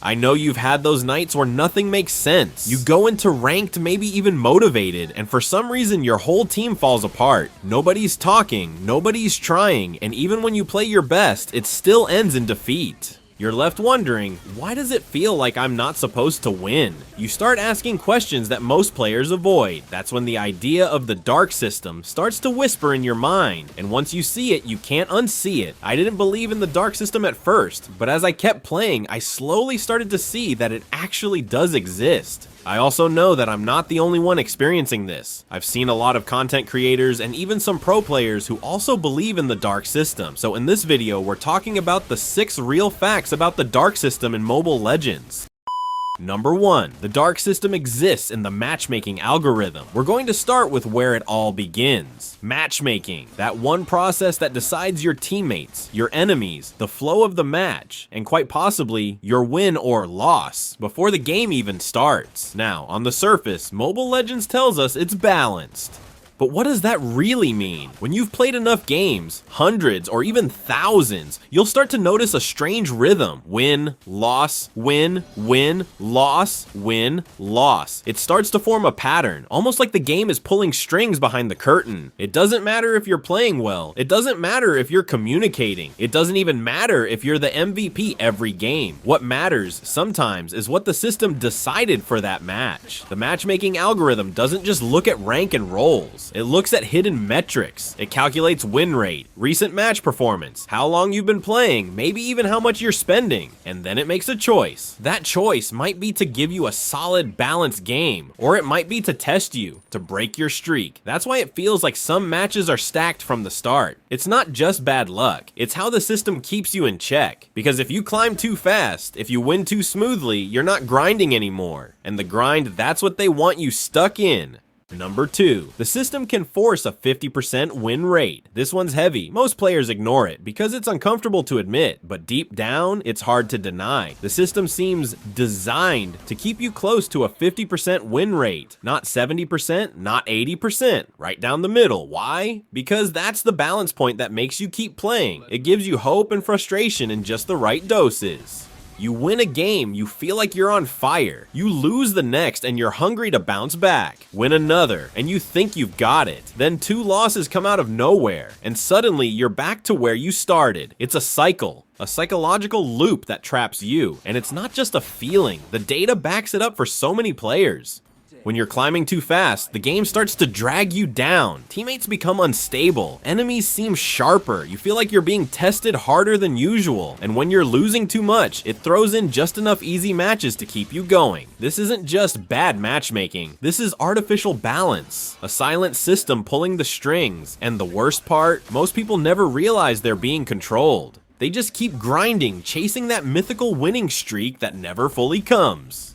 I know you've had those nights where nothing makes sense. You go into ranked, maybe even motivated, and for some reason your whole team falls apart. Nobody's talking, nobody's trying, and even when you play your best, it still ends in defeat. You're left wondering, why does it feel like I'm not supposed to win? You start asking questions that most players avoid. That's when the idea of the dark system starts to whisper in your mind, and once you see it, you can't unsee it. I didn't believe in the dark system at first, but as I kept playing, I slowly started to see that it actually does exist. I also know that I'm not the only one experiencing this. I've seen a lot of content creators and even some pro players who also believe in the dark system. So in this video, we're talking about the 6 real facts about the dark system in Mobile Legends. Number 1, the dark system exists in the matchmaking algorithm. We're going to start with where it all begins. Matchmaking, that one process that decides your teammates, your enemies, the flow of the match, and quite possibly your win or loss before the game even starts. Now, on the surface, Mobile Legends tells us it's balanced. But what does that really mean? When you've played enough games, hundreds or even thousands, you'll start to notice a strange rhythm. Win, loss, win, win, loss, win, loss. It starts to form a pattern, almost like the game is pulling strings behind the curtain. It doesn't matter if you're playing well. It doesn't matter if you're communicating. It doesn't even matter if you're the MVP every game. What matters sometimes is what the system decided for that match. The matchmaking algorithm doesn't just look at rank and roles. It looks at hidden metrics. It calculates win rate, recent match performance, how long you've been playing, maybe even how much you're spending, and then it makes a choice. That choice might be to give you a solid, balanced game, or it might be to test you, to break your streak. That's why it feels like some matches are stacked from the start. It's not just bad luck, it's how the system keeps you in check. Because if you climb too fast, if you win too smoothly, you're not grinding anymore. And the grind, that's what they want you stuck in. Number 2, the system can force a 50% win rate. This one's heavy. Most players ignore it because it's uncomfortable to admit, but deep down, it's hard to deny. The system seems designed to keep you close to a 50% win rate. Not 70%, not 80%, right down the middle. Why? Because that's the balance point that makes you keep playing. It gives you hope and frustration in just the right doses. You win a game, you feel like you're on fire. You lose the next and you're hungry to bounce back. Win another and you think you've got it. Then 2 losses come out of nowhere and suddenly you're back to where you started. It's a cycle. A psychological loop that traps you. And it's not just a feeling. The data backs it up for so many players. When you're climbing too fast, the game starts to drag you down. Teammates become unstable. Enemies seem sharper. You feel like you're being tested harder than usual. And when you're losing too much, it throws in just enough easy matches to keep you going. This isn't just bad matchmaking. This is artificial balance. A silent system pulling the strings. And the worst part, most people never realize they're being controlled. They just keep grinding, chasing that mythical winning streak that never fully comes.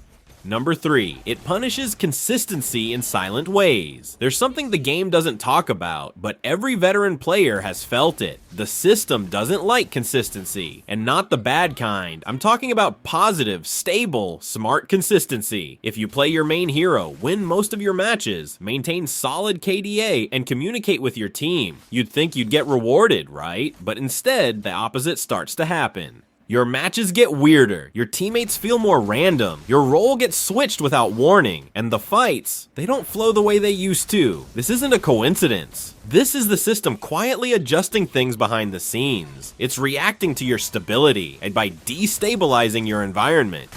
Number 3, it punishes consistency in silent ways. There's something the game doesn't talk about, but every veteran player has felt it. The system doesn't like consistency, and not the bad kind. I'm talking about positive, stable, smart consistency. If you play your main hero, win most of your matches, maintain solid KDA, and communicate with your team, you'd think you'd get rewarded, right? But instead, the opposite starts to happen. Your matches get weirder, your teammates feel more random, your role gets switched without warning, and the fights, they don't flow the way they used to. This isn't a coincidence. This is the system quietly adjusting things behind the scenes. It's reacting to your stability, and by destabilizing your environment.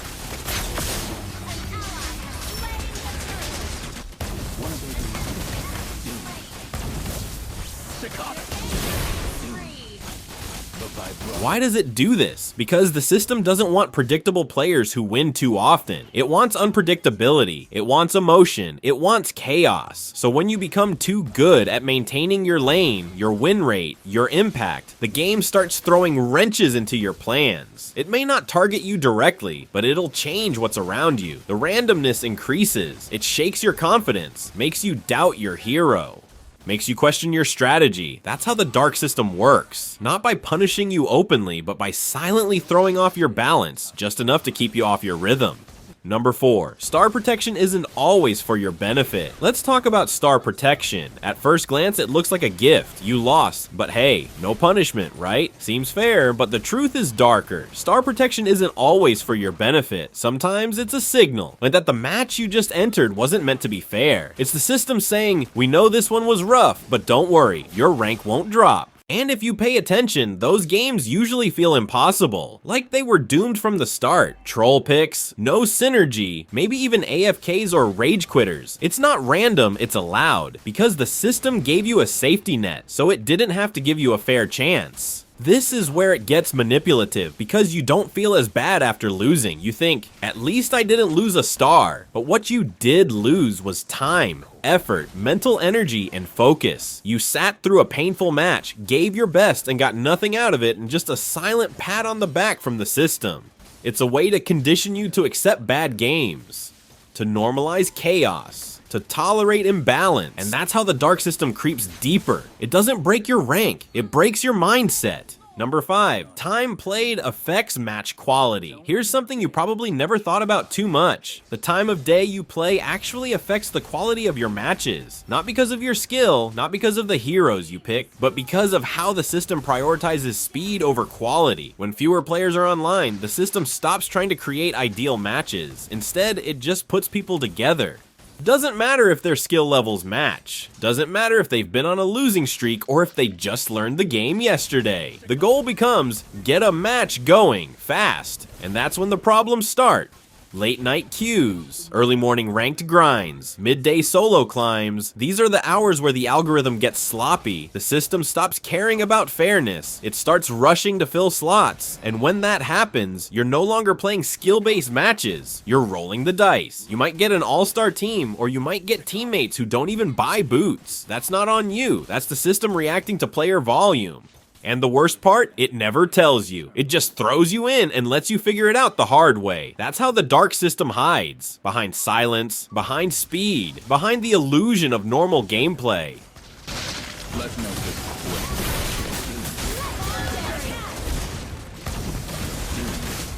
Why does it do this? Because the system doesn't want predictable players who win too often. It wants unpredictability, it wants emotion, it wants chaos. So when you become too good at maintaining your lane, your win rate, your impact, the game starts throwing wrenches into your plans. It may not target you directly, but it'll change what's around you. The randomness increases, it shakes your confidence, makes you doubt your hero. Makes you question your strategy. That's how the dark system works. Not by punishing you openly, but by silently throwing off your balance, just enough to keep you off your rhythm. Number 4. Star protection isn't always for your benefit. Let's talk about star protection. At first glance, it looks like a gift. You lost, but hey, no punishment, right? Seems fair, but the truth is darker. Star protection isn't always for your benefit. Sometimes it's a signal, like that the match you just entered wasn't meant to be fair. It's the system saying, we know this one was rough, but don't worry, your rank won't drop. And if you pay attention, those games usually feel impossible, like they were doomed from the start. Troll picks, no synergy, maybe even AFKs or rage quitters. It's not random, it's allowed, because the system gave you a safety net, so it didn't have to give you a fair chance. This is where it gets manipulative, because you don't feel as bad after losing. You think, at least I didn't lose a star. But what you did lose was time, effort, mental energy, and focus. You sat through a painful match, gave your best, and got nothing out of it, and just a silent pat on the back from the system. It's a way to condition you to accept bad games, to normalize chaos, to tolerate imbalance. And that's how the dark system creeps deeper. It doesn't break your rank, it breaks your mindset. Number 5, time played affects match quality. Here's something you probably never thought about too much. The time of day you play actually affects the quality of your matches. Not because of your skill, not because of the heroes you pick, but because of how the system prioritizes speed over quality. When fewer players are online, the system stops trying to create ideal matches. Instead, it just puts people together. Doesn't matter if their skill levels match. Doesn't matter if they've been on a losing streak or if they just learned the game yesterday. The goal becomes, get a match going, fast. And that's when the problems start. Late night queues, early morning ranked grinds, midday solo climbs. These are the hours where the algorithm gets sloppy. The system stops caring about fairness. It starts rushing to fill slots. And when that happens, you're no longer playing skill-based matches. You're rolling the dice. You might get an all-star team, or you might get teammates who don't even buy boots. That's not on you. That's the system reacting to player volume. And the worst part, it never tells you. It just throws you in and lets you figure it out the hard way. That's how the dark system hides. Behind silence, behind speed, behind the illusion of normal gameplay.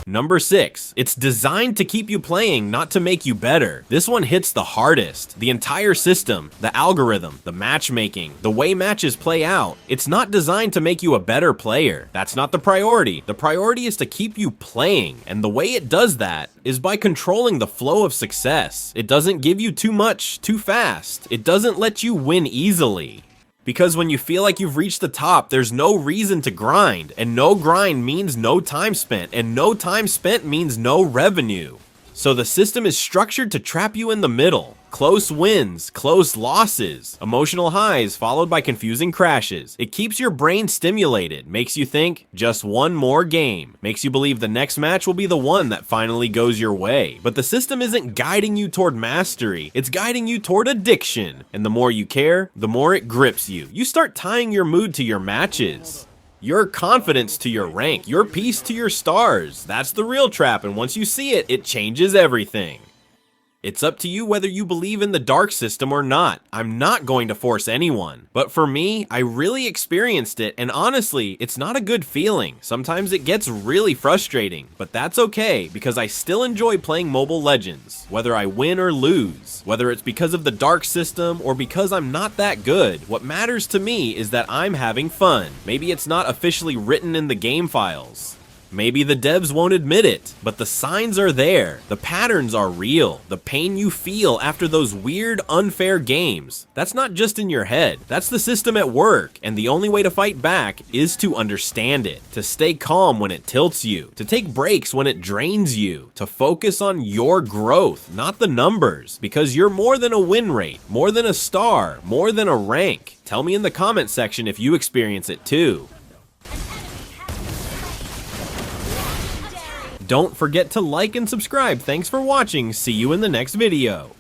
Number 6, it's designed to keep you playing, not to make you better. This one hits the hardest. The entire system, the algorithm, the matchmaking, the way matches play out. It's not designed to make you a better player. That's not the priority. The priority is to keep you playing, and the way it does that is by controlling the flow of success. It doesn't give you too much, too fast. It doesn't let you win easily. Because when you feel like you've reached the top, there's no reason to grind, and no grind means no time spent, and no time spent means no revenue. So the system is structured to trap you in the middle. Close wins, close losses, emotional highs followed by confusing crashes. It keeps your brain stimulated, makes you think, just one more game, makes you believe the next match will be the one that finally goes your way. But the system isn't guiding you toward mastery, it's guiding you toward addiction. And the more you care, the more it grips you. You start tying your mood to your matches, your confidence to your rank, your peace to your stars. That's the real trap, and once you see it, it changes everything. It's up to you whether you believe in the dark system or not. I'm not going to force anyone. But for me, I really experienced it, and honestly, it's not a good feeling. Sometimes it gets really frustrating, but that's okay because I still enjoy playing Mobile Legends, whether I win or lose. Whether it's because of the dark system or because I'm not that good, what matters to me is that I'm having fun. Maybe it's not officially written in the game files. Maybe the devs won't admit it, but the signs are there. The patterns are real. The pain you feel after those weird, unfair games, that's not just in your head. That's the system at work, and the only way to fight back is to understand it, to stay calm when it tilts you, to take breaks when it drains you, to focus on your growth, not the numbers, because you're more than a win rate, more than a star, more than a rank. Tell me in the comment section if you experience it too. Don't forget to like and subscribe. Thanks for watching. See you in the next video.